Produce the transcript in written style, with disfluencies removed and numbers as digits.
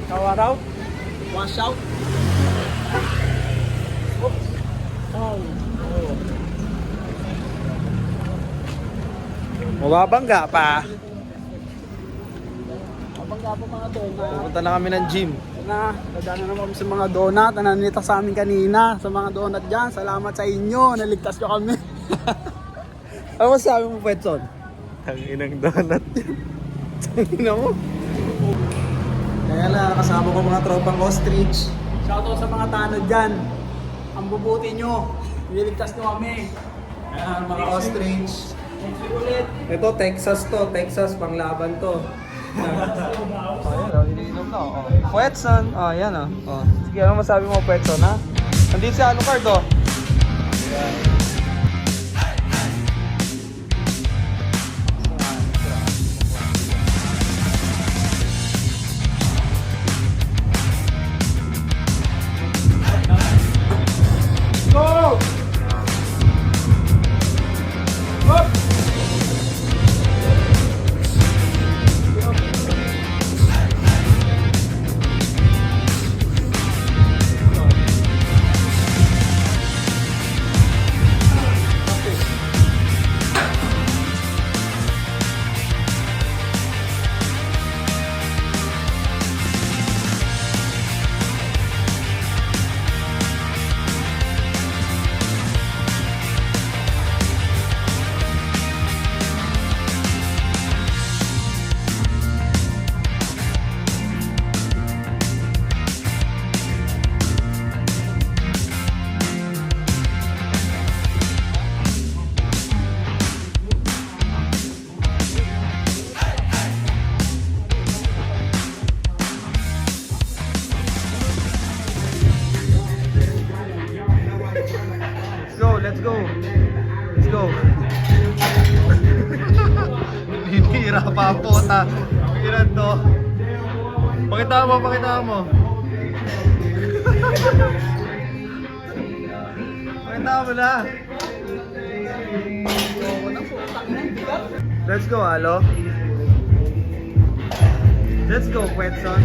Kawaraw. Wash out. Oops. Oh. Mababangga pa. Mababangga pa mga donut. Pupunta na kami ng gym. Dadaan na naman sa mga donut na nanita sa amin kanina. Sa mga donut dyan, salamat sa inyo. Naligtas ko kami. Ano masabi mo, Petson? Ang inang donut. Ina mo? Kaya lang, kasama ko mga tropang ostrich. Shoutout sa mga tanod dyan. Ang bubuti nyo. Niligtas nyo kami. Ayan, mga ostrich. Next week ulit. Ito, Texas to. Texas, panglaban to. Ayan, iniinom na. Petson. Ayan o. Sige, ano masabi mo, Petson, ha? Nandito si Alucard, oh. Ayan. Go! Up! Let's go. Let's go. Hinihira pa ang puta. Ilan to? Pakita mo, pakita mo. Pakita mo na. Let's go, Alo. Let's go, Petson.